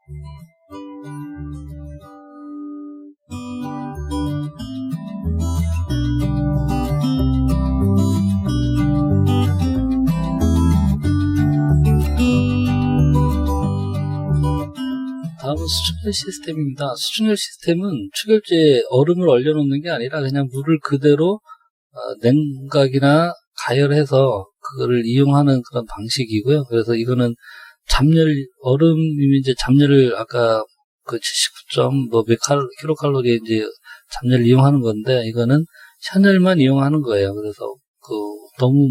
다음은 수중열 시스템입니다. 수중열 시스템은 추결제에 얼음을 얼려놓는 게 아니라 그냥 물을 그대로 냉각이나 가열해서 그거를 이용하는 그런 방식이고요. 그래서 이거는 얼음이면 이제 잡열을 아까 그 79점 몇 킬로칼로리의 이제 잡열을 이용하는 건데, 이거는 현열만 이용하는 거예요. 그래서 너무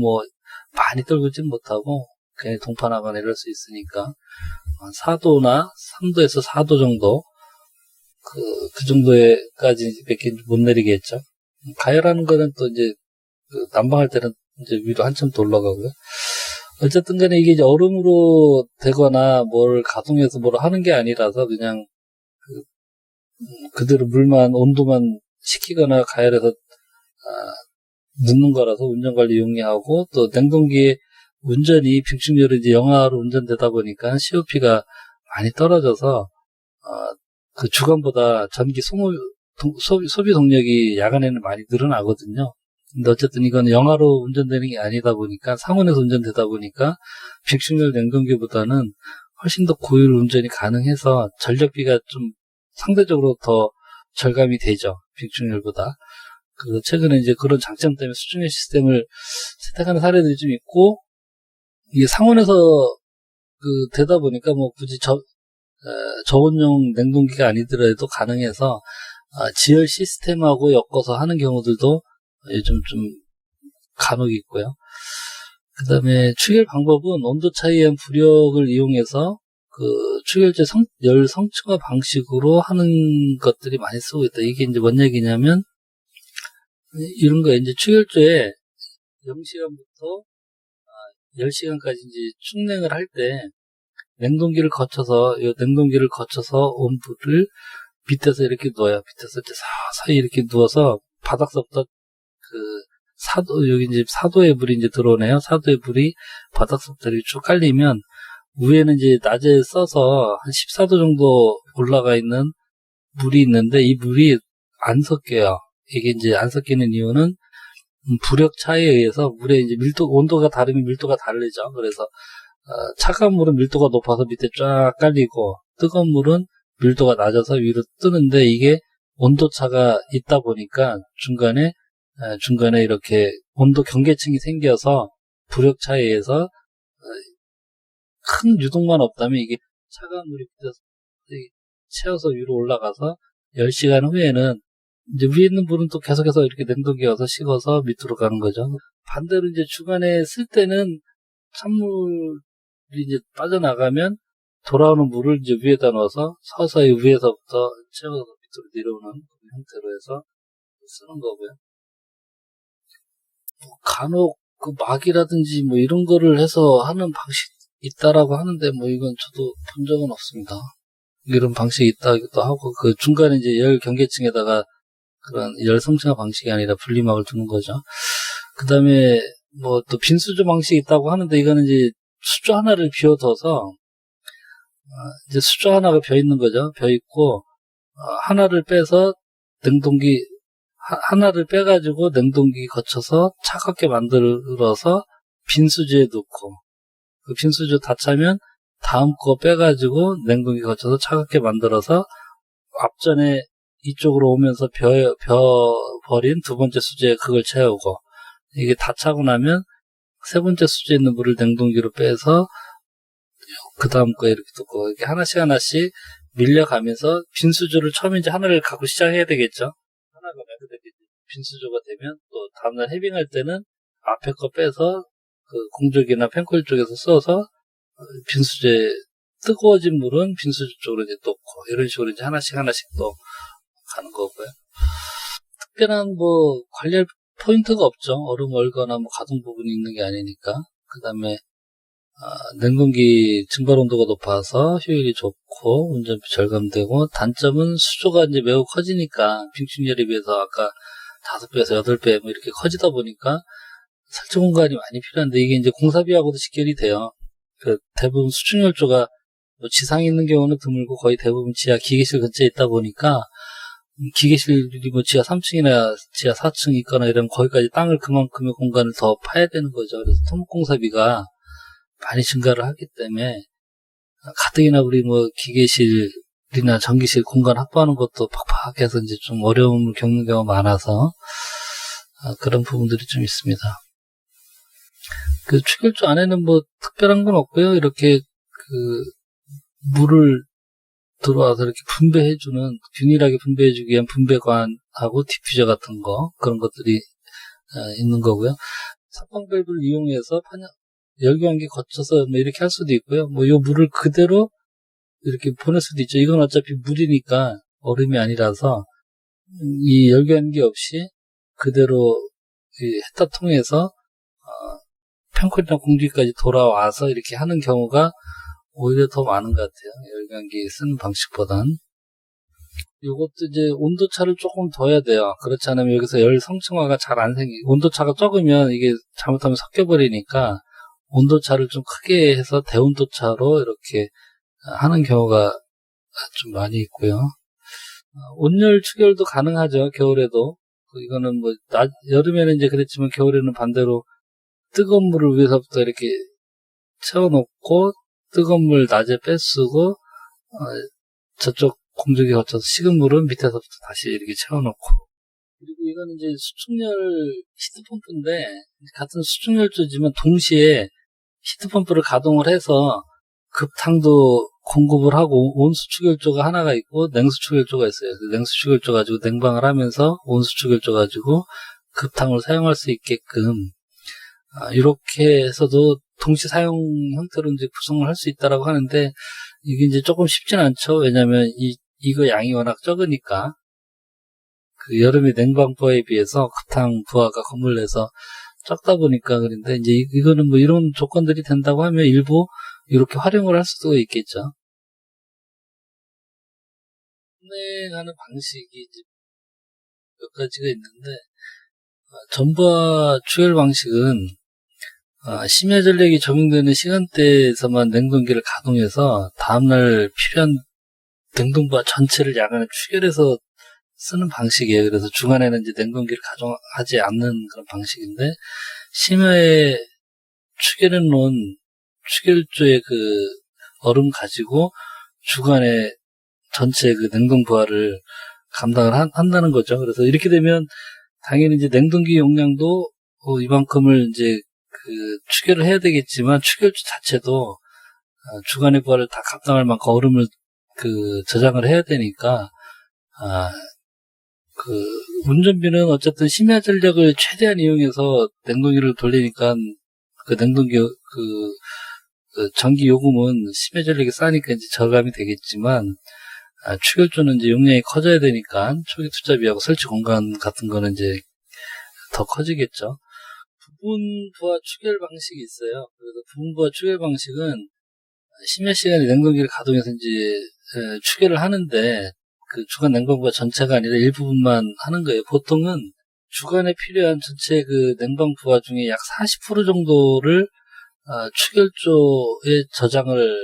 많이 떨구진 못하고 그냥 동파나거나 이럴 수 있으니까 4도나 3도에서 4도 정도 그 정도에까지 몇 개 못 내리겠죠. 가열하는 거는 또 이제 난방할 때는 이제 위로 한참 더 올라가고요. 어쨌든 간에 이게 이제 얼음으로 되거나 뭘 가동해서 뭘 하는 게 아니라서 그냥 그대로 온도만 식히거나 가열해서 넣는 거라서 운전관리 용이하고, 또 냉동기에 운전이 빅충열이 이제 영하로 운전되다 보니까 COP가 많이 떨어져서 그 주간보다 전기 소비 동력이 야간에는 많이 늘어나거든요. 근데 어쨌든 이건 영하로 운전되는 게 아니다 보니까, 상온에서 운전되다 보니까 빅충열 냉동기보다는 훨씬 더 고효율 운전이 가능해서 전력비가 좀 상대적으로 더 절감이 되죠, 빅충열보다. 그래서 최근에 이제 그런 장점 때문에 수중열 시스템을 채택하는 사례들이 좀 있고, 이게 상온에서 되다 보니까 굳이 저온용 냉동기가 아니더라도 가능해서 지열 시스템하고 엮어서 하는 경우들도 요즘 좀 간혹 있고요. 그 다음에 추결 방법은 온도 차이에 의한 부력을 이용해서 추결제 열 성층화 방식으로 하는 것들이 많이 쓰고 있다. 이게 이제 뭔 얘기냐면, 이런 거예요. 이제 추결제에 0시간부터 10시간까지 이제 축냉을 할 때 냉동기를 거쳐서 온불을 밑에서 이렇게 누워요. 밑에서 이제 서서히 이렇게 누워서 바닥서부터 여기 이제 4도의 불이 이제 들어오네요. 4도의 불이 바닥서부터 이렇게 쭉 깔리면 위에는 이제 낮에 써서 한 14도 정도 올라가 있는 물이 있는데, 이 물이 안 섞여요. 이게 이제 안 섞이는 이유는 부력 차이에 의해서 물의 이제 온도가 다르면 밀도가 다르죠. 그래서 차가운 물은 밀도가 높아서 밑에 쫙 깔리고, 뜨거운 물은 밀도가 낮아서 위로 뜨는데, 이게 온도 차가 있다 보니까 중간에 이렇게 온도 경계층이 생겨서 부력 차이에 의해서 큰 유동만 없다면 이게 차가운 물이 채워서 위로 올라가서 10시간 후에는 이제 위에 있는 물은 또 계속해서 이렇게 냉동기에 와서 식어서 밑으로 가는 거죠. 반대로 이제 주간에 쓸 때는 찬물이 이제 빠져나가면 돌아오는 물을 이제 위에다 넣어서 서서히 위에서부터 채워서 밑으로 내려오는 형태로 해서 쓰는 거고요. 간혹 막이라든지 이런 거를 해서 하는 방식이 있다라고 하는데, 이건 저도 본 적은 없습니다. 이런 방식이 있다기도 하고, 중간에 이제 열 경계층에다가 그런 열 성층화 방식이 아니라 분리막을 두는 거죠. 그 다음에 또 빈수조 방식이 있다고 하는데, 이거는 이제 수조 하나를 비워둬서 이제 수조 하나가 비어있는 거죠. 비어있고 하나를 빼서 하나를 빼가지고 냉동기 거쳐서 차갑게 만들어서 빈수조에 넣고, 그 빈수조 다 차면 다음 거 빼가지고 냉동기 거쳐서 차갑게 만들어서 앞전에 이쪽으로 오면서 버린 두 번째 수조에 그걸 채우고, 이게 다 차고 나면 세 번째 수조에 있는 물을 냉동기로 빼서 그 다음 거에 이렇게 두고, 이렇게 하나씩 밀려가면서 빈수조를 처음에 이제 하나를 갖고 시작해야 되겠죠. 하나가 빈수조가 되면 또 다음날 해빙할 때는 앞에 거 빼서 공조기나 펜콜 쪽에서 써서 빈수조에 뜨거워진 물은 빈수조 쪽으로 이제 넣고, 이런 식으로 이제 하나씩 또 가는 거고요. 특별한 관리할 포인트가 없죠. 얼음 얼거나 가동 부분이 있는 게 아니니까. 그 다음에 냉동기 증발 온도가 높아서 효율이 좋고 운전비 절감되고, 단점은 수조가 이제 매우 커지니까 빅충열에 비해서 아까 5배에서 8배 이렇게 커지다 보니까 설정 공간이 많이 필요한데, 이게 이제 공사비하고도 직결이 돼요. 대부분 수중열조가 뭐 지상에 있는 경우는 드물고 거의 대부분 지하 기계실 근처에 있다 보니까 기계실이 뭐 지하 3층이나 지하 4층 있거나 이러면 거기까지 땅을 그만큼의 공간을 더 파야 되는 거죠. 그래서 토목공사비가 많이 증가를 하기 때문에 가뜩이나 우리 뭐 기계실이나 전기실 공간 확보하는 것도 팍팍해서 이제 좀 어려움을 겪는 경우가 많아서 그런 부분들이 좀 있습니다. 그 추결조 안에는 뭐 특별한 건 없고요. 이렇게 그 물을 들어와서 이렇게 분배해주는, 균일하게 분배해주기 위한 분배관하고 디퓨저 같은 거, 그런 것들이 있는 거고요. 삽방 밸브를 이용해서 열교환기 거쳐서 뭐 이렇게 할 수도 있고요. 뭐 요 물을 그대로 이렇게 보낼 수도 있죠. 이건 어차피 물이니까 얼음이 아니라서 이 열교환기 없이 그대로 이 헤타 통해서 펜콜이나 공기까지 돌아와서 이렇게 하는 경우가 오히려 더 많은 것 같아요. 열감기 쓰는 방식보단. 요것도 이제 온도차를 조금 더 해야 돼요. 그렇지 않으면 여기서 열 성층화가 잘 안 온도차가 적으면 이게 잘못하면 섞여버리니까 온도차를 좀 크게 해서 대온도차로 이렇게 하는 경우가 좀 많이 있고요. 온열 추결도 가능하죠. 겨울에도. 이거는 뭐, 여름에는 이제 그랬지만 겨울에는 반대로 뜨거운 물을 위에서부터 이렇게 채워놓고 뜨거운 물 낮에 빼쓰고 저쪽 공조기 거쳐서 식은 물은 밑에서부터 다시 이렇게 채워놓고, 그리고 이거는 이제 수축열 히트펌프인데 같은 수축열조지만 동시에 히트펌프를 가동을 해서 급탕도 공급을 하고 온수축열조가 하나가 있고 냉수축열조가 있어요. 냉수축열조 가지고 냉방을 하면서 온수축열조 가지고 급탕을 사용할 수 있게끔 이렇게 해서도 동시 사용 형태로 이제 구성을 할 수 있다라고 하는데, 이게 이제 조금 쉽진 않죠. 왜냐면 이거 양이 워낙 적으니까, 그 여름의 냉방 부하에 비해서 급탕 부하가 건물 내서 적다 보니까. 그런데 이제 이거는 뭐 이런 조건들이 된다고 하면 일부 이렇게 활용을 할 수도 있겠죠. 운행하는 방식이 이제 몇 가지가 있는데, 전부와 추열 방식은 심야 전력이 적용되는 시간대에서만 냉동기를 가동해서 다음날 필요한 냉동부하 전체를 야간에 추결해서 쓰는 방식이에요. 그래서 주간에는 이제 냉동기를 가동하지 않는 그런 방식인데, 심야에 추결해 놓은 추결조의 그 얼음 가지고 주간에 전체 그 냉동부하를 감당을 한다는 거죠. 그래서 이렇게 되면 당연히 이제 냉동기 용량도 이만큼을 이제 그 추결을 해야 되겠지만, 추결조 자체도 주간의 부하를 다 감당할 만큼 얼음을 그 저장을 해야 되니까, 그 운전비는 어쨌든 심야 전력을 최대한 이용해서 냉동기를 돌리니까 그 냉동기 그 전기 요금은 심야 전력이 싸니까 이제 절감이 되겠지만, 추결조는 이제 용량이 커져야 되니까 초기 투자비하고 설치 공간 같은 거는 이제 더 커지겠죠. 부분부하 추결 방식이 있어요. 그래서 부분부하 추결 방식은 심야 시간에 냉동기를 가동해서 이제 추결을 하는데, 그 주간 냉방부하 전체가 아니라 일부분만 하는 거예요. 보통은 주간에 필요한 전체 그 냉방부하 중에 약 40% 정도를 추결조에 저장을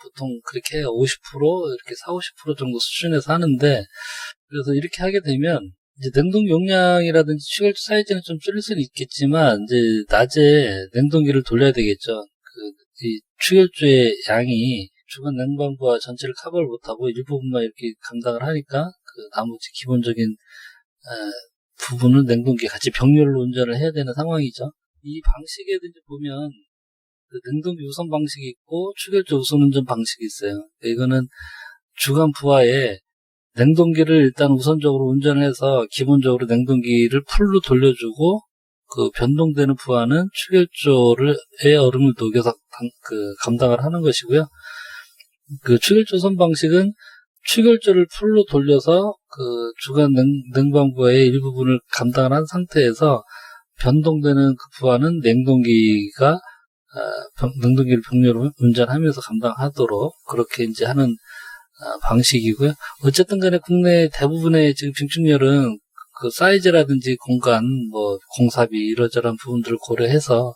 보통 그렇게 50% 이렇게 40~50% 정도 수준에서 하는데, 그래서 이렇게 하게 되면 이제 냉동 용량이라든지 추결조 사이즈는 좀 줄일 수는 있겠지만, 이제 낮에 냉동기를 돌려야 되겠죠. 이 추결조의 양이 주간 냉방부하 전체를 커버를 못하고 일부분만 이렇게 감당을 하니까 그 나머지 기본적인 부분은 냉동기 같이 병렬로 운전을 해야 되는 상황이죠. 이 방식에도 이제 보면 그 냉동기 우선 방식이 있고 추결조 우선 운전 방식이 있어요. 이거는 주간 부하에 냉동기를 일단 우선적으로 운전해서 기본적으로 냉동기를 풀로 돌려주고, 그 변동되는 부하는 추결조의 얼음을 녹여서 감당을 하는 것이고요. 그 추결조 우선 방식은 추결조를 풀로 돌려서 그 주간 냉방부하의 일부분을 감당을 한 상태에서 변동되는 그 부하는 냉동기를 병렬로 운전하면서 감당하도록 그렇게 이제 하는 방식이고요. 어쨌든 간에 국내 대부분의 지금 빙축열은 그 사이즈라든지 공간, 뭐 공사비 이러저러한 부분들을 고려해서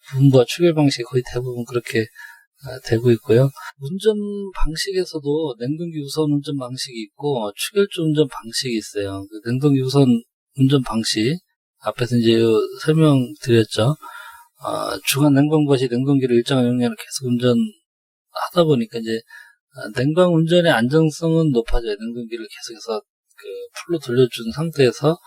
부분부하 추결 방식이 거의 대부분 그렇게 되고 있고요. 운전 방식에서도 냉동기 우선 운전 방식이 있고 추결조 운전 방식이 있어요. 그 냉동기 우선 운전 방식 앞에서 이제 설명드렸죠. 주간 냉방과 시 냉동기를 일정한 용량을 계속 운전하다 보니까 이제 냉방 운전의 안정성은 높아져요. 냉동기를 계속해서 그 풀로 돌려준 상태에서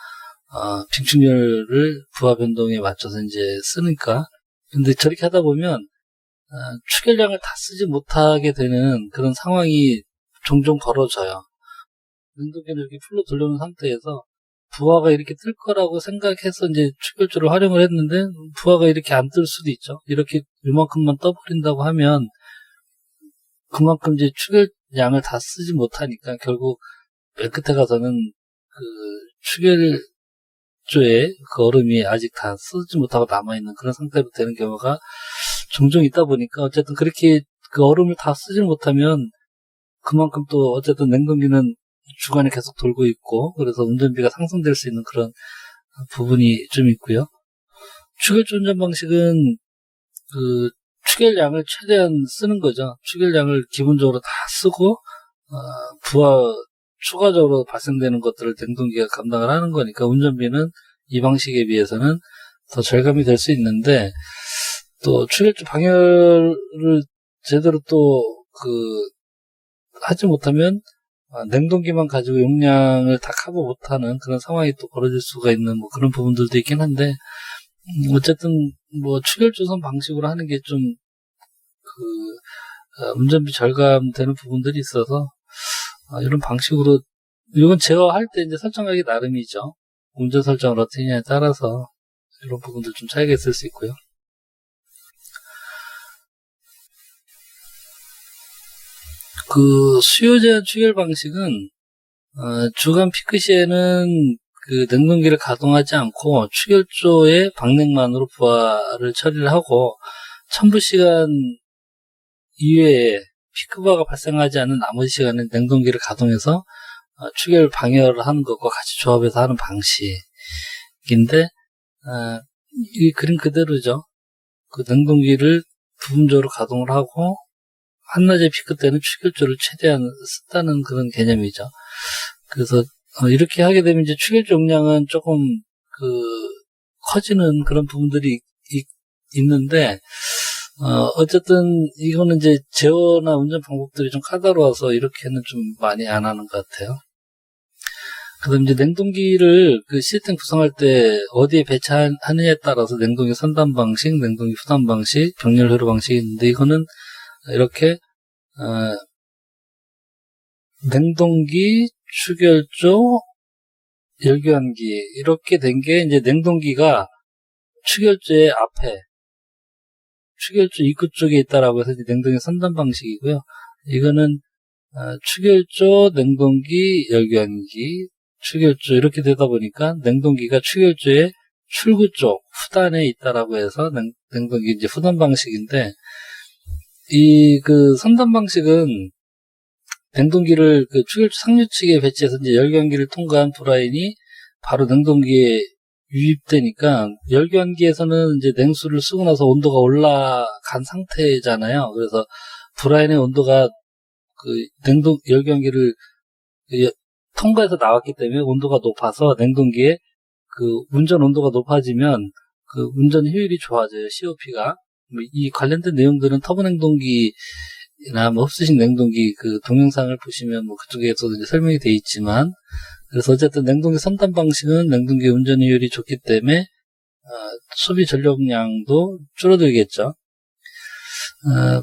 빙충렬을 부하 변동에 맞춰서 이제 쓰니까. 근데 저렇게 하다 보면 추결량을 다 쓰지 못하게 되는 그런 상황이 종종 벌어져요. 냉동기를 이렇게 풀로 돌려놓은 상태에서 부하가 이렇게 뜰 거라고 생각해서 이제 추결조를 활용을 했는데 부하가 이렇게 안 뜰 수도 있죠. 이렇게 이만큼만 떠버린다고 하면 그만큼 이제 추결량을 다 쓰지 못하니까 결국 맨 끝에 가서는 그 추결조에 그 얼음이 아직 다 쓰지 못하고 남아있는 그런 상태로 되는 경우가 종종 있다 보니까 어쨌든 그렇게 그 얼음을 다 쓰지 못하면 그만큼 또 어쨌든 냉동기는 주간에 계속 돌고 있고 그래서 운전비가 상승될 수 있는 그런 부분이 좀 있고요. 추결조 운전 방식은 그 추결량을 최대한 쓰는 거죠. 추결량을 기본적으로 다 쓰고 부하 추가적으로 발생되는 것들을 냉동기가 감당을 하는 거니까 운전비는 이 방식에 비해서는 더 절감이 될 수 있는데 또 추결조 방열을 제대로 또 하지 못하면 냉동기만 가지고 용량을 다 커버 못하는 그런 상황이 또 벌어질 수가 있는 뭐 그런 부분들도 있긴 한데 어쨌든 뭐 추결조선 방식으로 하는 게 좀 운전비 절감되는 부분들이 있어서 이런 방식으로 이건 제가 할 때 이제 설정하기 나름이죠. 운전 설정을 어떻게 하냐에 따라서 이런 부분들 좀 차이가 있을 수 있고요. 그 수요 제한 추결 방식은 주간 피크 시에는 그 냉동기를 가동하지 않고 추결조의 방냉만으로 부하를 처리를 하고 첨부 시간 이외에 피크바가 발생하지 않는 나머지 시간에 냉동기를 가동해서 추결 방열을 하는 것과 같이 조합해서 하는 방식인데 이 그림 그대로죠. 그 냉동기를 부분적으로 가동을 하고 한낮의 피크 때는 추결조를 최대한 쓴다는 그런 개념이죠. 그래서 이렇게 하게 되면 이제 추결조 용량은 조금 커지는 그런 부분들이 있는데 어쨌든 이거는 이제 제어나 운전 방법들이 좀 까다로워서 이렇게는 좀 많이 안 하는 것 같아요. 그다음 이제 냉동기를 그 시스템 구성할 때 어디에 배치하느냐에 따라서 냉동기 선단 방식, 냉동기 후단 방식, 병렬 회로 방식이 있는데 이거는 이렇게 냉동기, 추결조, 열교환기 이렇게 된 게 이제 냉동기가 추결조의 앞에 추결조 입구 쪽에 있다라고 해서 이제 냉동기 선단 방식이고요. 이거는 추결조, 냉동기, 열교환기, 추결조 이렇게 되다 보니까 냉동기가 추결조의 출구 쪽 후단에 있다라고 해서 냉동기 이제 후단 방식인데 이 선단 방식은 냉동기를 추결조 상류 측에 배치해서 이제 열교환기를 통과한 브라인이 바로 냉동기에 유입되니까 열교환기에서는 이제 냉수를 쓰고 나서 온도가 올라간 상태잖아요. 그래서 브라인의 온도가 열교환기를 통과해서 나왔기 때문에 온도가 높아서 냉동기에 운전 온도가 높아지면 운전 효율이 좋아져요. COP가. 이 관련된 내용들은 터보 냉동기나 흡수식 냉동기 동영상을 보시면 그쪽에서도 이제 설명이 돼 있지만 그래서 어쨌든 냉동기 선단 방식은 냉동기 운전 효율이 좋기 때문에 소비 전력량도 줄어들겠죠.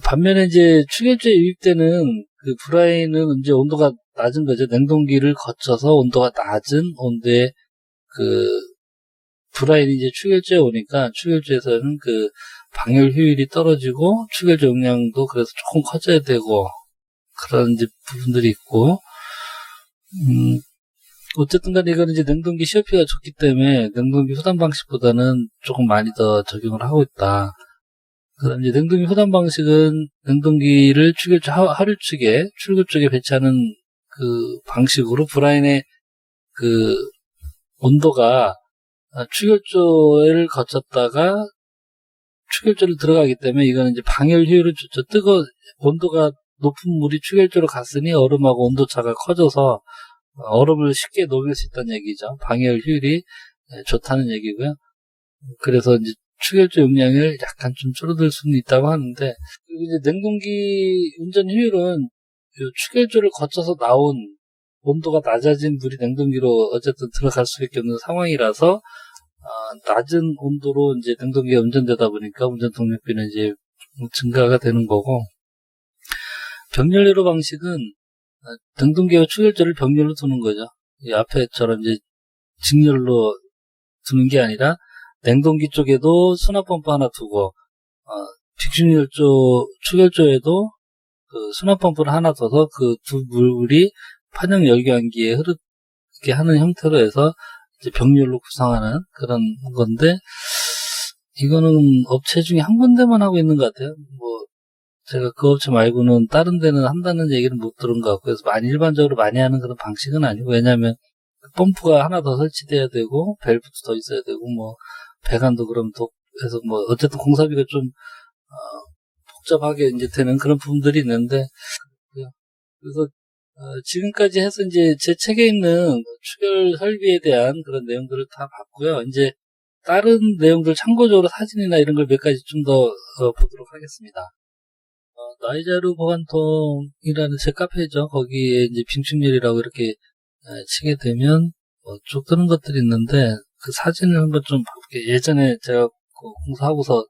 반면에 이제 추결조에 유입되는 브라인은 이제 온도가 낮은 거죠. 냉동기를 거쳐서 온도가 낮은 온도에 브라인이 이제 추결조에 오니까 추결조에서는 방열 효율이 떨어지고 추결조 용량도 그래서 조금 커져야 되고 그런 이제 부분들이 있고 어쨌든 간에 이거는 이제 냉동기 COP가 좋기 때문에 냉동기 후단 방식보다는 조금 많이 더 적용을 하고 있다. 그다음 이제 냉동기 후단 방식은 냉동기를 추결조 하류 측에 출구 쪽에 배치하는 방식으로 브라인의 온도가 추결조를 거쳤다가 추결조를 들어가기 때문에 이거는 이제 방열 효율을 좋죠. 온도가 높은 물이 추결조로 갔으니 얼음하고 온도차가 커져서 얼음을 쉽게 녹일 수 있다는 얘기죠. 방열 효율이 좋다는 얘기고요. 그래서 이제 추결조 용량을 약간 좀 줄어들 수는 있다고 하는데, 그리고 이제 냉동기 운전 효율은 추결조를 거쳐서 나온 온도가 낮아진 물이 냉동기로 어쨌든 들어갈 수밖에 없는 상황이라서 낮은 온도로 이제 냉동기가 운전되다 보니까 운전 동력비는 이제 증가가 되는 거고, 병렬회로 방식은 냉동기와 추결조를 병렬로 두는 거죠. 이 앞에처럼 이제 직렬로 두는 게 아니라 냉동기 쪽에도 수납펌프 하나 두고 빅신열조 추결조에도 그 수납펌프를 하나 둬서 그 두 물이 판형 열교환기에 흐르게 하는 형태로 해서 이제 병렬로 구성하는 그런 건데, 이거는 업체 중에 한 군데만 하고 있는 것 같아요. 뭐 제가 그 업체 말고는 다른 데는 한다는 얘기는 못 들은 것 같고, 그래서 일반적으로 많이 하는 그런 방식은 아니고, 왜냐하면 펌프가 하나 더 설치돼야 되고 밸브도 더 있어야 되고 뭐 배관도 그럼 더 해서 뭐 어쨌든 공사비가 좀 복잡하게 이제 되는 그런 부분들이 있는데, 그래서 지금까지 해서 이제 제 책에 있는 추결 설비에 대한 그런 내용들을 다 봤고요. 이제 다른 내용들 참고적으로 사진이나 이런 걸 몇 가지 좀 더 보도록 하겠습니다. 나이자루 보관통이라는 제 카페죠. 거기에 이제 빙충렬이라고 이렇게 치게 되면 쭉 뜨는 것들이 있는데, 그 사진을 한번 좀 볼게요. 예전에 제가 공사하고서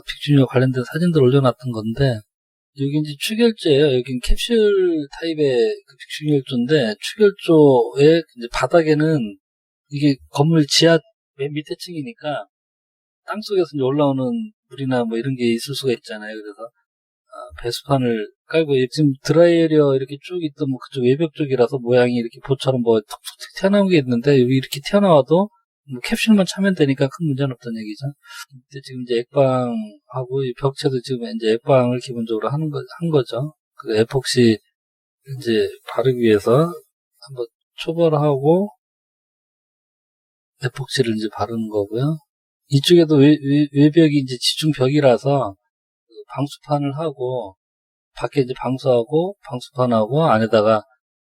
빅준이와 관련된 사진들 올려놨던 건데, 여기 이제 추결조예요. 여긴 캡슐 타입의 그 빅준열조인데, 추결조의 이제 바닥에는 이게 건물 지하 맨 밑에 층이니까 땅속에서 이제 올라오는 물이나 뭐 이런 게 있을 수가 있잖아요. 그래서 배수판을 깔고, 지금 드라이에리어 이렇게 쭉 있던 뭐 그쪽 외벽 쪽이라서 모양이 이렇게 보처럼 뭐 툭툭 튀어나온 게 있는데, 여기 이렇게 튀어나와도 뭐 캡슐만 차면 되니까 큰 문제는 없다는 얘기죠. 근데 지금 이제 액방하고 이 벽체도 지금 이제 액방을 기본적으로 한 거죠. 그 에폭시 이제 바르기 위해서 한번 초벌하고 에폭시를 이제 바르는 거고요. 이쪽에도 외벽이 이제 지중벽이라서 방수판을 하고, 밖에 이제 방수하고 방수판하고 안에다가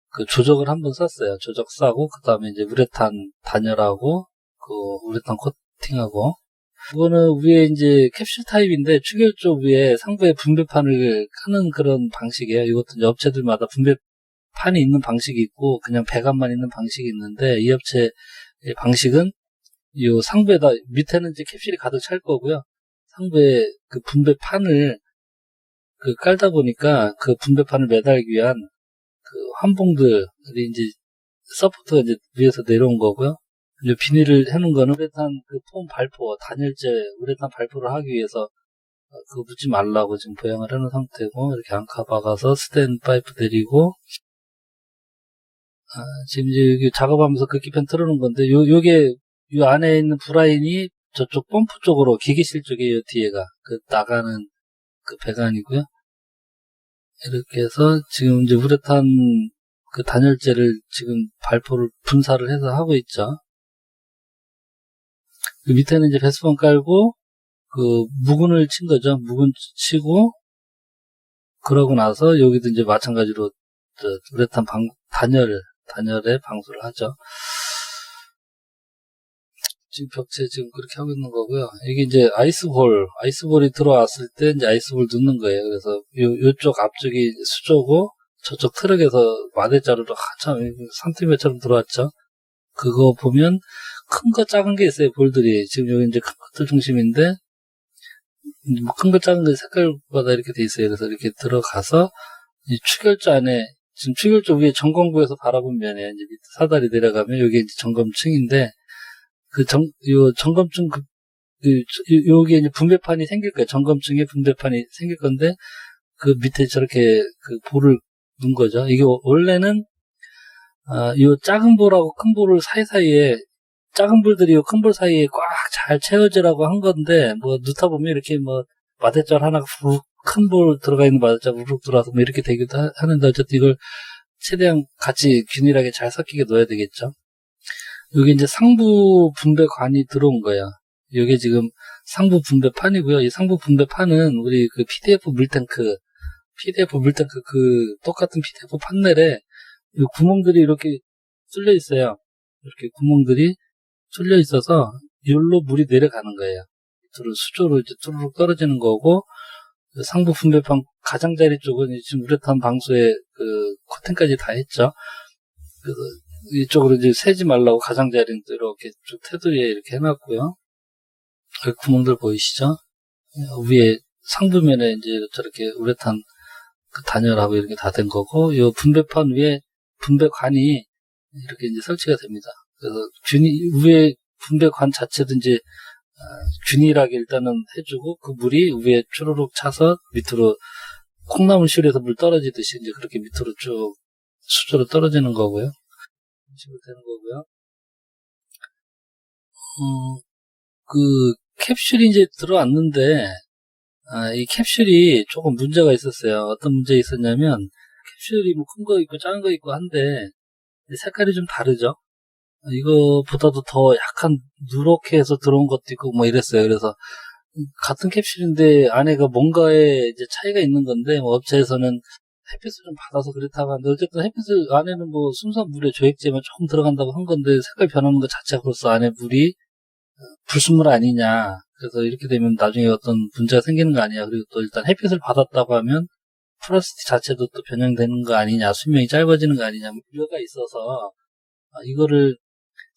그 조적을 한번 썼어요. 조적 싸고 그 다음에 이제 우레탄 단열하고 그 우레탄 코팅하고, 그거는 위에 이제 캡슐 타입인데 추결조 위에 상부에 분배판을 까는 그런 방식이에요. 이것도 이제 업체들마다 분배판이 있는 방식이 있고 그냥 배관만 있는 방식이 있는데, 이 업체의 방식은 이 상부에다, 밑에는 이제 캡슐이 가득 찰 거고요. 상부에 그 분배판을 깔다 보니까 그 분배판을 매달기 위한 그 환봉들이 이제 서포트가 이제 위에서 내려온 거고요. 이제 비닐을 해놓은 거는 우레탄 그 폼 발포, 단열재 우레탄 발포를 하기 위해서 그거 묻지 말라고 지금 보양을 해놓은 상태고, 이렇게 앙카 박아서 스텐 파이프 내리고, 지금 이제 여기 작업하면서 그 기판 틀어놓은 건데, 요게 요 안에 있는 브라인이 저쪽 펌프 쪽으로 기계실 쪽에 요 뒤에가 그 나가는 그 배관이고요. 이렇게 해서 지금 이제 우레탄 그 단열재를 지금 발포를 분사를 해서 하고 있죠. 그 밑에는 이제 배수판 깔고 그 묵은을 친 거죠. 묵은 치고, 그러고 나서 여기도 이제 마찬가지로 우레탄 단열에 방수를 하죠. 지금 벽체 지금 그렇게 하고 있는 거고요. 이게 이제 아이스볼이 들어왔을 때 이제 아이스볼 넣는 거예요. 그래서 요쪽 앞쪽이 수조고, 저쪽 트럭에서 마대자루로 한참 3팀처럼 들어왔죠. 그거 보면 큰 거 작은 게 있어요. 볼들이. 지금 여기 이제 큰 것들 중심인데, 뭐 큰 거 작은 거 색깔마다 이렇게 돼 있어요. 그래서 이렇게 들어가서 이 추결조 안에, 지금 추결조 위에 점검구에서 바라본 면에 이제 밑에 사다리 내려가면 여기 이제 점검층인데, 요 점검층 요게 이제 분배판이 생길 거예요. 점검층에 분배판이 생길 건데, 그 밑에 저렇게 그 볼을 넣은 거죠. 이게 원래는 요 작은 볼하고 큰 볼을 사이사이에, 작은 볼들이 요 큰 볼 사이에 꽉 잘 채워지라고 한 건데, 뭐 넣다 보면 이렇게 뭐 마대자루 하나가 큰 볼 들어가 있는 마대자루 우르륵 들어와서 뭐 이렇게 되기도 하는데, 어쨌든 이걸 최대한 같이 균일하게 잘 섞이게 넣어야 되겠죠. 여기 이제 상부 분배관이 들어온 거예요. 이게 지금 상부 분배판이고요. 이 상부 분배판은 우리 그 PDF 물탱크 그 똑같은 PDF 판넬에 이 구멍들이 이렇게 뚫려 있어요. 이렇게 구멍들이 뚫려 있어서 이걸로 물이 내려가는 거예요. 밑으로 수조로 이제 뚜루룩 떨어지는 거고, 상부 분배판 가장자리 쪽은 지금 우레탄 방수에 그 커튼까지 다 했죠. 그래서 이쪽으로 이제 새지 말라고 가장자리는 또 이렇게 쭉 테두리에 이렇게 해놨고요. 그 구멍들 보이시죠? 위에 상부면에 이제 저렇게 우레탄 그 단열하고 이렇게 다 된 거고, 이 분배판 위에 분배관이 이렇게 이제 설치가 됩니다. 그래서 위에 분배관 자체도 이제 균일하게 일단은 해주고, 그 물이 위에 추르륵 차서 밑으로 콩나물 실에서 물 떨어지듯이 이제 그렇게 밑으로 쭉 수조로 떨어지는 거고요. 이런 식으로 되는 거고요. 그 캡슐이 이제 들어왔는데, 이 캡슐이 조금 문제가 있었어요. 어떤 문제가 있었냐면, 캡슐이 뭐 큰 거 있고 작은 거 있고 한데, 색깔이 좀 다르죠? 이거보다도 더 약간 누렇게 해서 들어온 것도 있고 뭐 이랬어요. 그래서 같은 캡슐인데 안에가 뭔가에 이제 차이가 있는 건데, 뭐 업체에서는 햇빛을 좀 받아서 그렇다고 하는데, 어쨌든 햇빛을 안에는 뭐 순수한 물에 조액제만 조금 들어간다고 한 건데, 색깔 변하는 것 자체가 그로서 안에 물이 불순물 아니냐. 그래서 이렇게 되면 나중에 어떤 문제가 생기는 거 아니냐. 그리고 또 일단 햇빛을 받았다고 하면 플라스틱 자체도 또 변형되는 거 아니냐. 수명이 짧아지는 거 아니냐. 우려가 있어서 이거를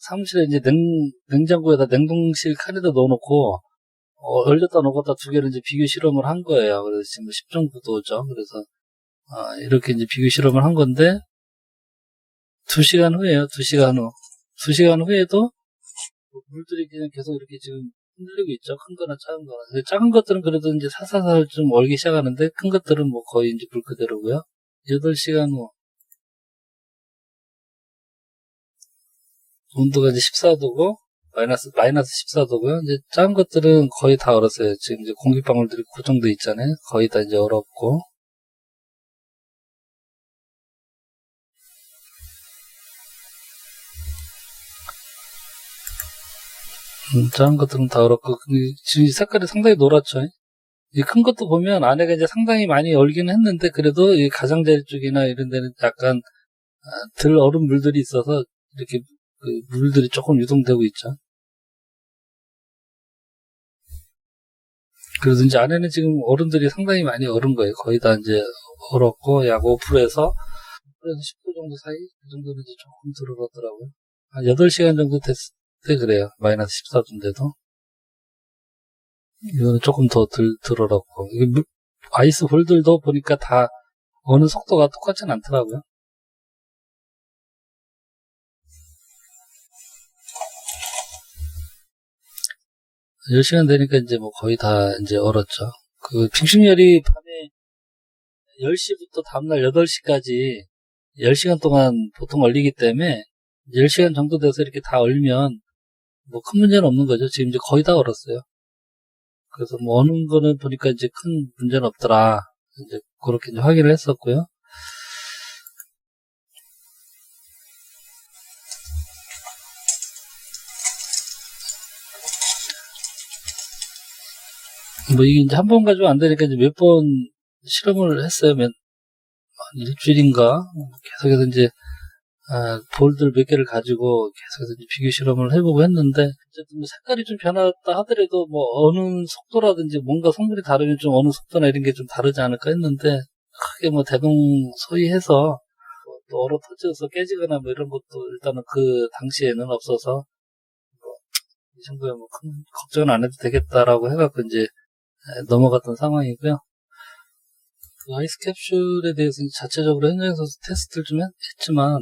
사무실에 이제 냉장고에다 냉동실 칸에다 넣어놓고 얼렸다 녹았다 두 개를 이제 비교 실험을 한 거예요. 그래서 지금 10.9도죠. 그래서 이렇게 이제 비교 실험을 한 건데 2시간 후에요. 2시간 후에도 물들이 그냥 계속 이렇게 지금 흔들리고 있죠. 큰 거나 작은 거나. 작은 것들은 그래도 이제 살살살 좀 얼기 시작하는데, 큰 것들은 뭐 거의 이제 물 그대로고요. 8시간 후. 온도가 이제 14도고, 마이너스 14도고요. 이제 작은 것들은 거의 다 얼었어요. 지금 이제 공기방울들이 고정돼 있잖아요. 거의 다 이제 얼었고. 작은 것들은 다 얼었고, 지금 이 색깔이 상당히 노랗죠. 이 큰 것도 보면 안에가 이제 상당히 많이 얼기는 했는데, 그래도 이 가장자리 쪽이나 이런 데는 약간 덜 얼은 물들이 있어서 이렇게 그 물들이 조금 유동되고 있죠. 그래서 이제 안에는 지금 얼음들이 상당히 많이 얼은 거예요. 거의 다 이제 얼었고, 약 5%에서 10도 정도 사이? 그 정도는 이제 조금 들어가더라고요. 한 8시간 정도 됐을 때 그래요. 마이너스 14도인데도. 이거는 조금 더 덜 얼었고. 이게 아이스 홀들도 보니까 다 어느 속도가 똑같진 않더라고요. 10시간 되니까 이제 뭐 거의 다 이제 얼었죠. 그 빙식열이 밤에 10시부터 다음날 8시까지 10시간 동안 보통 얼리기 때문에 10시간 정도 돼서 이렇게 다 얼면 뭐 큰 문제는 없는 거죠. 지금 이제 거의 다 얼었어요. 그래서 뭐 어느 거는 보니까 이제 큰 문제는 없더라. 이제 그렇게 이제 확인을 했었고요. 뭐 이게 이제 한 번 가지고 안 되니까 이제 몇 번 실험을 했어요. 일주일인가 계속해서 이제 볼들 몇 개를 가지고 계속해서 이제 비교 실험을 해보고 했는데, 어쨌든 뭐 색깔이 좀 변했다 하더라도 뭐 어느 속도라든지 뭔가 성분이 다르면 좀 어느 속도나 이런 게 좀 다르지 않을까 했는데, 크게 뭐 대동소이해서 또 얼어 터져서 깨지거나 뭐 이런 것도 일단은 그 당시에는 없어서 이 정도에 뭐 큰 걱정은 안 해도 되겠다라고 해갖고 이제 넘어갔던 상황이고요. 그 아이스 캡슐에 대해서 자체적으로 현장에서 테스트를 좀 했지만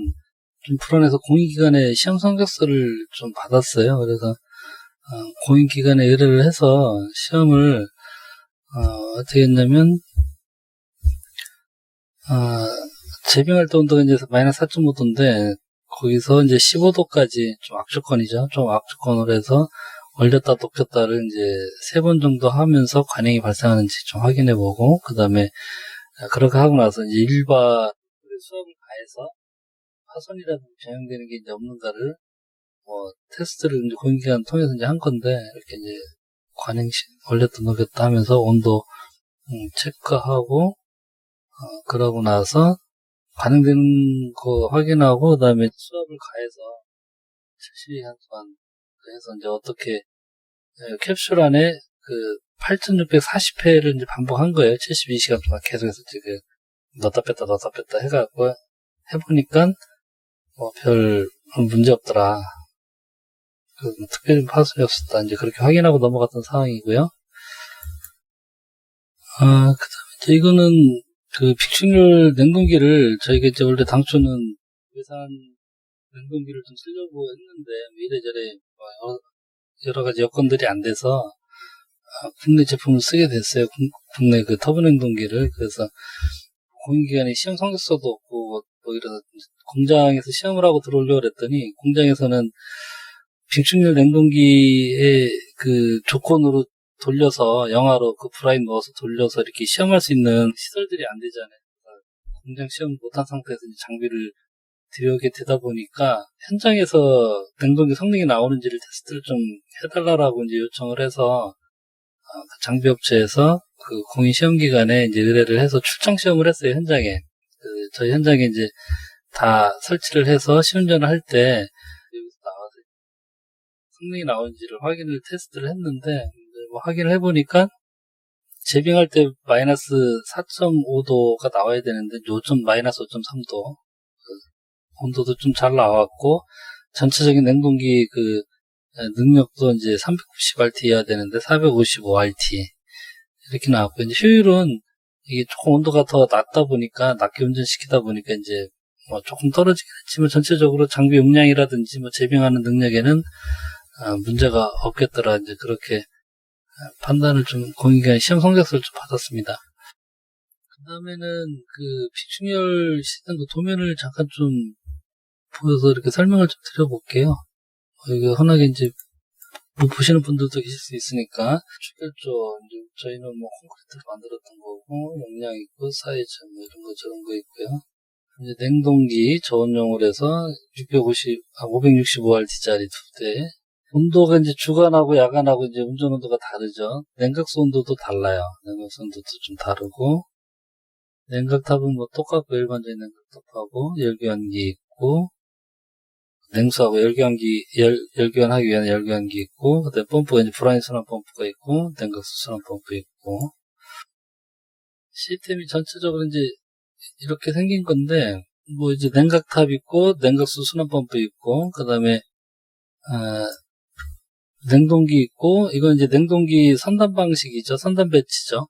좀 불안해서 공인기관에 시험 성적서를 좀 받았어요. 그래서 공인기관에 의뢰를 해서 시험을 어떻게 했냐면 재빙할 때 온도가 이제 마이너스 4.5도인데 거기서 이제 15도까지 좀 악조건이죠. 좀 악조건으로 해서 얼렸다 녹였다를 이제 3번 정도 하면서 관행이 발생하는지 좀 확인해보고, 그 다음에 그렇게 하고 나서 이제 일반 수업을 가해서 파손이라든지 변형되는 게 이제 없는가를 테스트를 이제 공인기관 통해서 이제 한 건데, 이렇게 이제 올렸다 녹였다 하면서 온도, 체크하고, 그러고 나서, 반응되는 거 확인하고, 그 다음에 수압을 가해서, 72시간 동안, 해서 이제 어떻게, 캡슐 안에 8640회를 이제 반복한 거예요. 72시간 동안 계속해서 지금, 넣었다 뺐다 해갖고, 해보니까, 별 문제 없더라. 특별히 파손이 없었다. 이제 그렇게 확인하고 넘어갔던 상황이고요. 그 다음에 이제 이거는 빅충률 냉동기를 저희가 이제 원래 당초는 외산 냉동기를 좀 쓰려고 했는데, 이래저래 여러 가지 여건들이 안 돼서, 국내 제품을 쓰게 됐어요. 국내 터보 냉동기를. 그래서 공인기관에 시험 성적서도 없고, 이래서 공장에서 시험을 하고 들어오려고 그랬더니, 공장에서는 빅충률 냉동기의 조건으로 돌려서, 영하로 브라인 넣어서 돌려서 이렇게 시험할 수 있는 시설들이 안 되잖아요. 공장 시험 못한 상태에서 이제 장비를 들여오게 되다 보니까, 현장에서 냉동기 성능이 나오는지를 테스트를 좀 해달라고 이제 요청을 해서, 장비업체에서 공인 시험기관에 이제 의뢰를 해서 출장 시험을 했어요, 현장에. 저희 현장에 이제 다 설치를 해서 시운전을 할 때, 여기서 나와서 성능이 나오는지를 확인을 테스트를 했는데, 확인을 해보니까, 제빙할 때 마이너스 4.5도가 나와야 되는데, 마이너스 5.3도. 온도도 좀 잘 나왔고, 전체적인 냉동기 능력도 이제 390RT 이야 되는데 455RT 이렇게 나왔고, 이제 효율은 이게 조금 온도가 더 낮다 보니까, 낮게 운전시키다 보니까 이제 조금 떨어지긴 했지만, 전체적으로 장비 용량이라든지 제빙하는 능력에는 문제가 없겠더라. 이제 그렇게 판단을 좀 공인기관 시험 성적서를 좀 받았습니다. 그 다음에는 빅충혈 시스템 도면을 잠깐 좀 보여서 이렇게 설명을 좀 드려볼게요. 이거 흔하게 이제 못 보시는 분들도 계실 수 있으니까, 축결조, 이제 저희는 콘크리트로 만들었던 거고, 용량 있고, 사이즈 이런 거 저런 거 있고요. 이제 냉동기 저온용으로 해서 565RT짜리 2대. 온도가 이제 주간하고 야간하고 이제 운전 온도가 다르죠. 냉각수 온도도 달라요. 냉각수 온도도 좀 다르고, 냉각탑은 똑같고, 일반적인 냉각탑하고, 열교환기 있고, 냉수하고 열교환하기 위한 열교환기 있고, 그다음에 펌프가 이제 브라인 순환 펌프가 있고, 냉각수 순환 펌프 있고, 시스템이 전체적으로 이제 이렇게 생긴 건데, 이제 냉각탑 있고, 냉각수 순환 펌프 있고, 그 다음에, 냉동기 있고, 이건 이제 냉동기 선단 방식이죠. 선단 배치죠.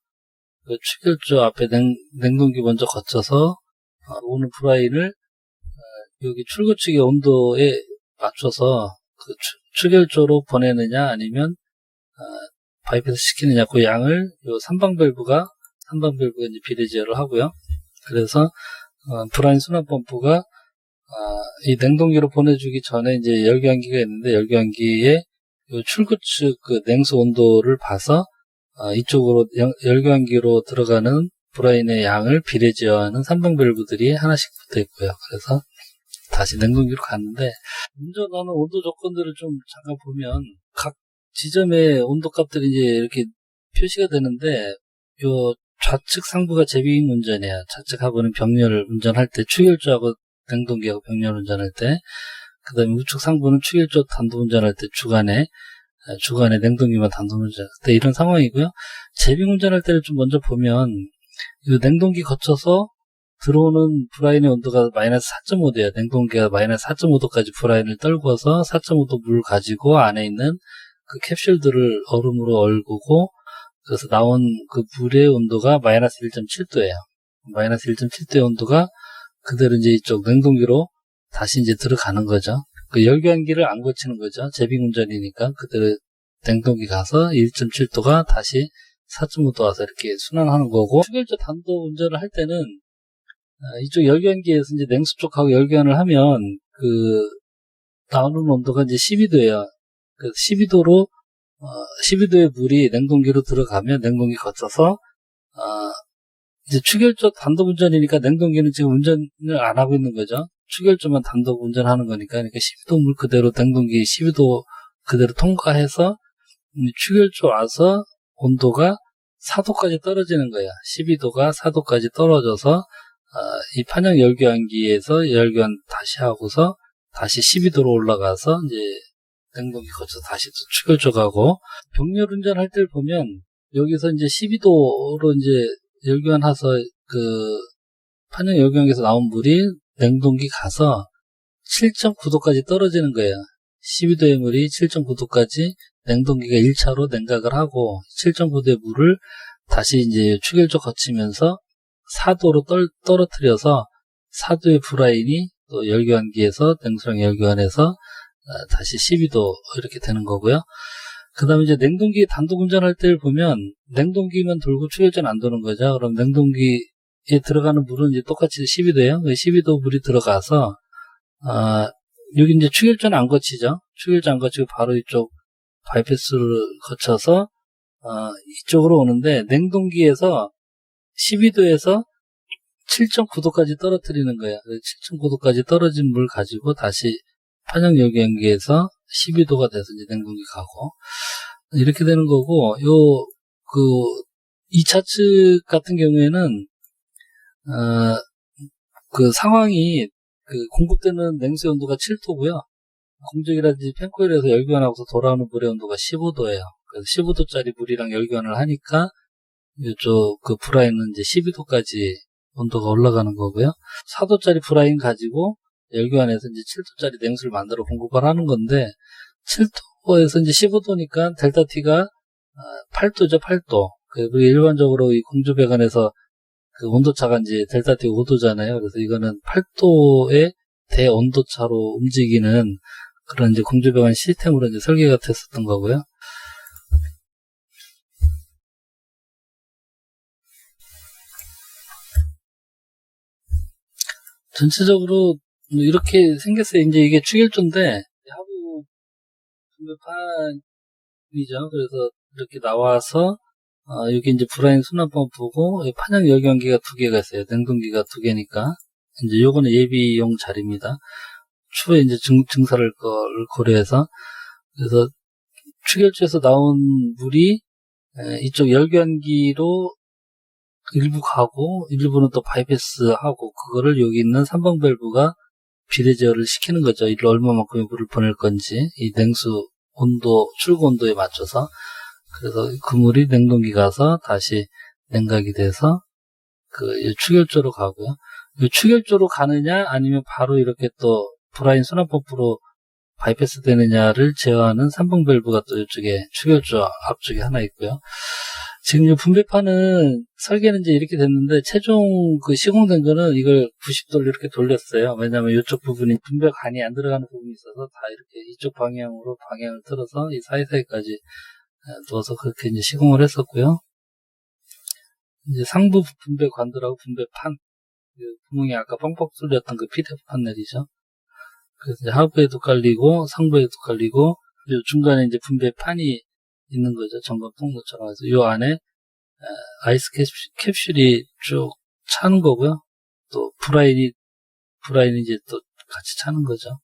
축열조 앞에 냉동기 먼저 거쳐서, 오는 브라인을, 여기 출구 측의 온도에 맞춰서, 축열조로 보내느냐, 아니면, 바이패스 시키느냐, 그 양을, 요 삼방 밸브가 이제 비례 제어를 하고요. 그래서, 브라인 순환 펌프가, 이 냉동기로 보내주기 전에 이제 열교환기가 있는데, 열교환기에 요 출구 측 냉수 온도를 봐서, 이쪽으로 열교환기로 들어가는 브라인의 양을 비례 제어하는 삼방 밸브들이 하나씩 붙어 있고요. 그래서 다시 냉동기로 갔는데, 운전하는 온도 조건들을 좀 잠깐 보면, 각 지점의 온도 값들이 이제 이렇게 표시가 되는데, 요 좌측 상부가 제빙 운전이에요. 좌측 하부는 병렬 운전할 때, 축열조하고 냉동기하고 병렬 운전할 때, 그 다음에 우측 상부는 축열조 단도 운전할 때, 주간에 냉동기만 단도 운전할 때 이런 상황이고요. 제빙 운전할 때를 좀 먼저 보면, 이 냉동기 거쳐서 들어오는 브라인의 온도가 마이너스 4.5도예요. 냉동기가 마이너스 4.5도까지 브라인을 떨궈서 4.5도 물 가지고 안에 있는 캡슐들을 얼음으로 얼구고, 그래서 나온 물의 온도가 마이너스 1.7도예요. 마이너스 1.7도의 온도가 그대로 이제 이쪽 냉동기로 다시 이제 들어가는 거죠. 열교환기를 안 거치는 거죠. 제빙 운전이니까 그대로 냉동기 가서 1.7도가 다시 4.5도 와서 이렇게 순환하는 거고, 축열조 단도 운전을 할 때는 이쪽 열교환기에서 이제 냉수 쪽하고 열교환을 하면 나오는 온도가 이제 12도예요. 12도의 물이 냉동기로 들어가면 냉동기 거쳐서 이제 축열조 단독 운전이니까 냉동기는 지금 운전을 안 하고 있는 거죠. 추결조만 단독 운전하는 거니까, 그러니까 12도 물 그대로 냉동기 12도 그대로 통과해서 추결조 와서 온도가 4도까지 떨어지는 거야. 12도가 4도까지 떨어져서 이 판형 열교환기에서 열교환 다시 하고서 다시 12도로 올라가서 이제 냉동기 거쳐서 다시 또 추결조 가고, 병렬 운전할 때 보면 여기서 이제 12도로 이제 열교환해서 그 판형 열교환기에서 나온 물이 냉동기 가서 7.9도까지 떨어지는 거예요. 12도의 물이 7.9도까지 냉동기가 1차로 냉각을 하고 7.9도의 물을 다시 이제 추결조 거치면서 4도로 떨어뜨려서 4도의 브라인이 또 열교환기에서 냉수랑 열교환해서 다시 12도 이렇게 되는 거고요. 그 다음에 이제 냉동기 단독 운전할 때를 보면 냉동기만 돌고 추결조는 안 도는 거죠. 그럼 냉동기에 들어가는 물은 이제 똑같이 12도예요. 12도 물이 들어가서 여기 이제 추결조는 안 거치죠. 추결조 안 거치고 바로 이쪽 바이패스를 거쳐서 이쪽으로 오는데, 냉동기에서 12도에서 7.9도까지 떨어뜨리는 거야. 7.9도까지 떨어진 물 가지고 다시 판형 열교환기에서 12도가 돼서 이제 냉동기 가고, 이렇게 되는 거고, 이 차측 같은 경우에는, 그 상황이, 공급되는 냉수의 온도가 7도고요. 공적이라든지 팬코일에서 열교환하고서 돌아오는 물의 온도가 15도예요. 그래서 15도짜리 물이랑 열교환을 하니까, 이쪽 브라인은 이제 12도까지 온도가 올라가는 거고요. 4도짜리 브라인 가지고 열교환해서 이제 7도짜리 냉수를 만들어 공급을 하는 건데, 7도에서 이제 15도니까 델타 T가 8도죠, 8도. 그리고 일반적으로 이 공조배관에서 그 온도차가 이제 델타 T 5도잖아요. 그래서 이거는 8도의 대온도차로 움직이는 그런 이제 공조배관 시스템으로 이제 설계가 됐었던 거고요. 전체적으로 이렇게 생겼어요. 이제 이게 추결조인데 하부 분배판이죠. 그래서 이렇게 나와서 여기 이제 브라인 순환 펌프고 판형 열교환기가 2개가 있어요. 냉동기가 2개니까 이제 요거는 예비용 자리입니다. 추후에 이제 증설할 걸 고려해서, 그래서 추결조에서 나온 물이 이쪽 열교환기로 일부 가고 일부는 또 바이패스하고, 그거를 여기 있는 3번 밸브가 비례 제어를 시키는 거죠. 이를 얼마만큼의 물을 보낼 건지 이 냉수 온도, 출고 온도에 맞춰서. 그래서 그 물이 냉동기 가서 다시 냉각이 돼서 추결조로 가고요. 이 추결조로 가느냐 아니면 바로 이렇게 또 브라인 순환 펌프로 바이패스 되느냐를 제어하는 3번 밸브가 또 이쪽에 추결조 앞쪽에 하나 있고요. 지금 이 분배판은 설계는 이제 이렇게 됐는데, 최종 시공된 거는 이걸 90도로 이렇게 돌렸어요. 왜냐면 이쪽 부분이 분배관이 안 들어가는 부분이 있어서 다 이렇게 이쪽 방향으로 방향을 틀어서 이 사이사이까지 넣어서 그렇게 이제 시공을 했었고요. 이제 상부 분배관들하고 분배판, 구멍이 아까 뻥뻥 뚫렸던 그 PDF 판넬이죠. 그래서 이제 하부에도 깔리고 상부에도 깔리고, 그리고 중간에 이제 분배판이 있는 거죠. 점검 통로처럼. 해서 이 안에 아이스 캡슐이 쭉 차는 거고요. 또 브라인이 이제 또 같이 차는 거죠.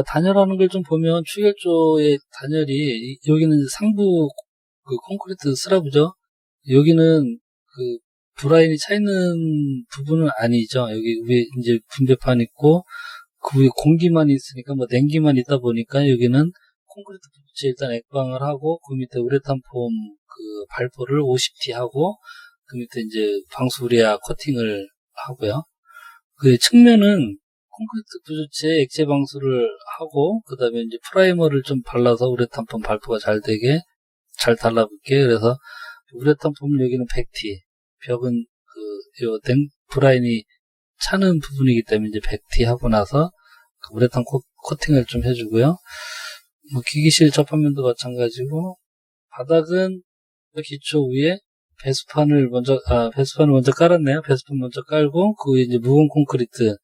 단열하는 걸 좀 보면 추결조의 단열이, 여기는 상부 콘크리트 슬라브죠. 여기는 브라인이 차 있는 부분은 아니죠. 여기 위에 이제 분배판 있고, 그 위에 공기만 있으니까, 냉기만 있다 보니까 여기는 콘크리트 부츠에 일단 액방을 하고, 그 밑에 우레탄 폼 발포를 50T 하고, 그 밑에 이제 방수우레아 코팅을 하고요. 그 측면은 콘크리트 부츠에 액체 방수를 하고, 그 다음에 이제 프라이머를 좀 발라서 우레탄 폼 발포가 잘 되게, 잘 달라붙게. 그래서 우레탄 폼 여기는 100T, 벽은 브라인이 차는 부분이기 때문에 이제 100T 하고 나서 우레탄 코팅을 좀 해주고요. 기기실 접합면도 마찬가지고, 바닥은 기초 위에 배수판을 먼저 깔았네요. 배수판 먼저 깔고, 그 위에 이제 묵은 콘크리트를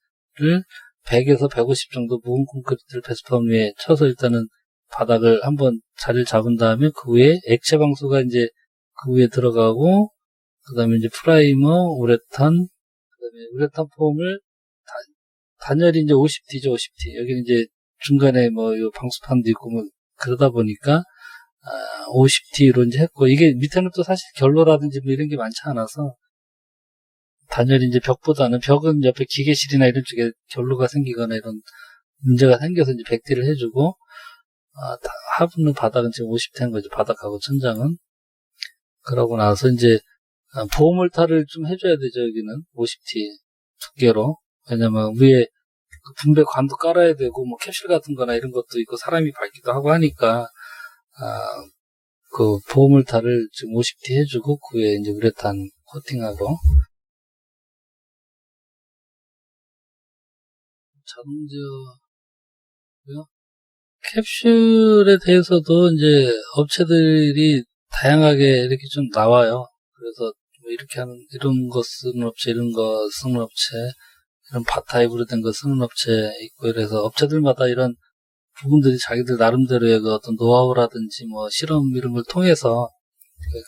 100에서 150 정도 묵은 콘크리트를 배수판 위에 쳐서 일단은 바닥을 한번 자리를 잡은 다음에 그 위에 액체 방수가 이제 그 위에 들어가고, 그 다음에 이제 프라이머, 우레탄, 그 다음에 우레탄 폼을 단열이 이제 50T죠, 50T. 여기는 이제 중간에 뭐, 요 방수판도 있고 뭐, 그러다 보니까, 50T로 이제 했고, 이게 밑에는 또 사실 결로라든지 뭐 이런 게 많지 않아서, 단열이 이제 벽보다는, 벽은 옆에 기계실이나 이런 쪽에 결로가 생기거나 이런 문제가 생겨서 이제 100T를 해주고, 하부는 바닥은 지금 50T 한 거죠. 바닥하고 천장은. 그러고 나서 이제, 보호물타를 좀 해줘야 되죠, 여기는. 50T 두께로. 왜냐면 위에 분배관도 깔아야 되고, 뭐 캡슐 같은 거나 이런 것도 있고, 사람이 밟기도 하고 하니까, 그 보호물타를 지금 50T 해주고, 그 위에 이제 우레탄 코팅하고. 자동제어고요. 캡슐에 대해서도 이제 업체들이 다양하게 이렇게 좀 나와요. 그래서 뭐 이렇게 하는, 이런 거 쓰는 업체, 이런 거 쓰는 업체, 이런 바타입으로 된 거 쓰는 업체 있고, 그래서 업체들마다 이런 부분들이 자기들 나름대로의 그 어떤 노하우라든지 뭐 실험 이런 걸 통해서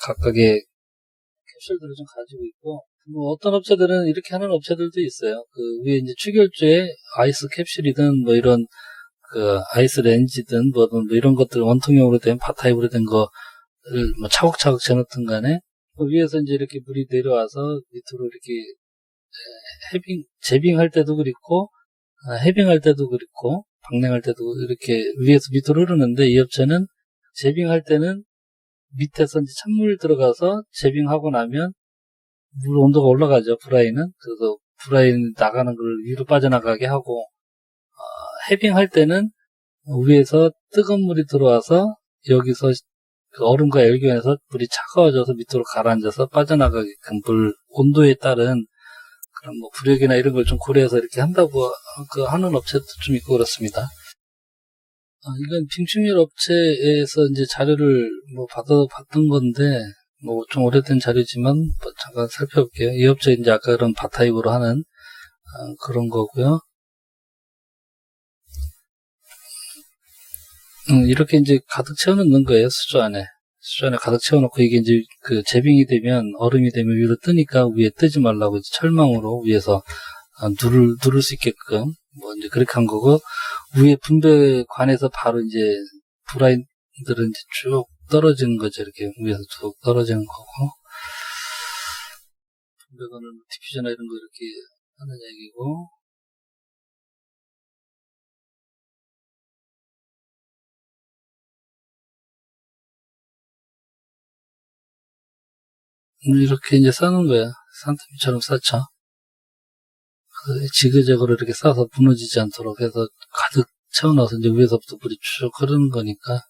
각각의 캡슐들을 좀 가지고 있고, 뭐 어떤 업체들은 이렇게 하는 업체들도 있어요. 그 위에 이제 추결조에 아이스 캡슐이든 뭐 이런 그 아이스 렌즈든 뭐 이런 것들 원통형으로 된 바타입으로 된 거를 뭐 차곡차곡 재놓든 간에 그 위에서 이제 이렇게 물이 내려와서 밑으로 이렇게 제빙할 때도 그렇고 해빙할 때도 그렇고 방냉할 때도 이렇게 위에서 밑으로 흐르는데, 이 업체는 제빙할 때는 밑에서 이제 찬물 들어가서 제빙하고 나면 물 온도가 올라가죠, 브라이는. 그래서 브라이 나가는 걸 위로 빠져나가게 하고, 해빙할 때는 위에서 뜨거운 물이 들어와서 여기서 그 얼음과 열기관에서 물이 차가워져서 밑으로 가라앉아서 빠져나가게끔 물 온도에 따른 그런 뭐 부력이나 이런 걸 좀 고려해서 이렇게 한다고 하는 업체도 좀 있고 그렇습니다. 이건 빙충율 업체에서 이제 자료를 뭐 받은 건데, 뭐 좀 오래된 자료지만 뭐 잠깐 살펴볼게요. 이 업체 이제 아까 그런 바타입으로 하는 그런 거고요. 이렇게 이제 가득 채워놓는 거예요, 수조 안에. 수조 안에 가득 채워놓고, 이게 이제 그 제빙이 되면, 얼음이 되면 위로 뜨니까 위에 뜨지 말라고 이제 철망으로 위에서 누를 수 있게끔, 뭐 이제 그렇게 한 거고, 위에 분배관에서 바로 이제 브라인들은 이제 쭉 떨어지는 거죠. 이렇게 위에서 쭉 떨어지는 거고, 분배관을 디퓨저나 이런 거 이렇게 하는 얘기고, 이렇게 이제 싸는 거야. 산더미처럼 쌓죠. 지그재그로 이렇게 싸서 무너지지 않도록 해서 가득 채워넣어서 이제 위에서부터 물이 쭉 흐르는 거니까.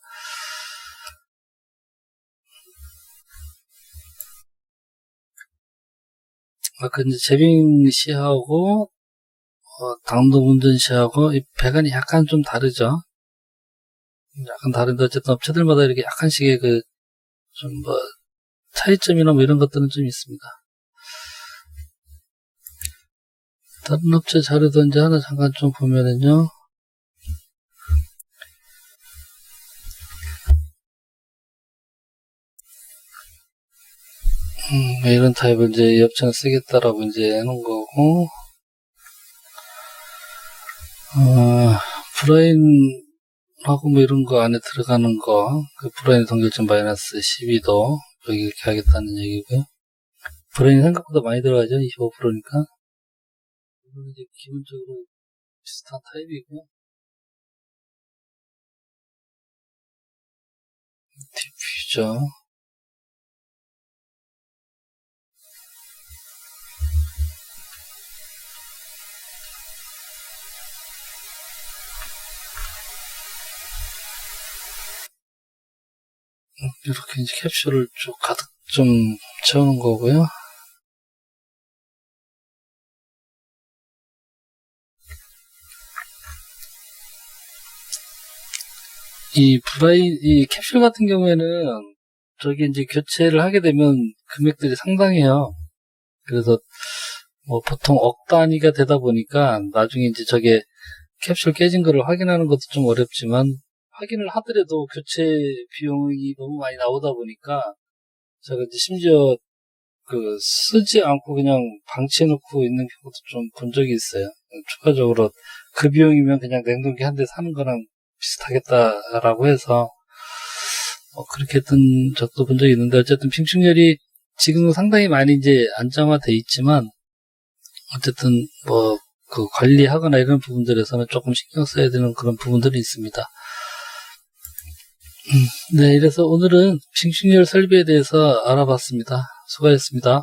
아까 이제 제빙 시하고, 당도 운전 시하고, 이 배관이 약간 좀 다르죠. 약간 다른데, 어쨌든 업체들마다 이렇게 약간씩의 좀 차이점이나 뭐 이런 것들은 좀 있습니다. 다른 업체 자료도 이제 하나 잠깐 좀 보면은요. 이런 타입을 이제 이 업체는 쓰겠다라고 이제 해놓은 거고, 브라인하고 뭐 이런 거 안에 들어가는 거, 그 브라인 동결점 마이너스 12도, 여기 이렇게 하겠다는 얘기고요. 브라인이 생각보다 많이 들어가죠, 25%니까. 이건 이제 기본적으로 비슷한 타입이고요. 디퓨저. 이렇게 이제 캡슐을 쭉 가득 좀 채우는 거고요. 이 캡슐 같은 경우에는 저기 이제 교체를 하게 되면 금액들이 상당해요. 그래서 뭐 보통 억 단위가 되다 보니까 나중에 이제 저게 캡슐 깨진 거를 확인하는 것도 좀 어렵지만, 확인을 하더라도 교체 비용이 너무 많이 나오다 보니까 제가 이제 심지어 쓰지 않고 그냥 방치해놓고 있는 경우도 좀 본 적이 있어요. 추가적으로 그 비용이면 그냥 냉동기 한 대 사는 거랑 비슷하겠다라고 해서, 그렇게 했던 적도 본 적이 있는데, 어쨌든 빙충열이 지금은 상당히 많이 이제 안정화돼 있지만, 어쨌든 관리하거나 이런 부분들에서는 조금 신경 써야 되는 그런 부분들이 있습니다. 네, 이래서 오늘은 빙충열 설비에 대해서 알아봤습니다. 수고하셨습니다.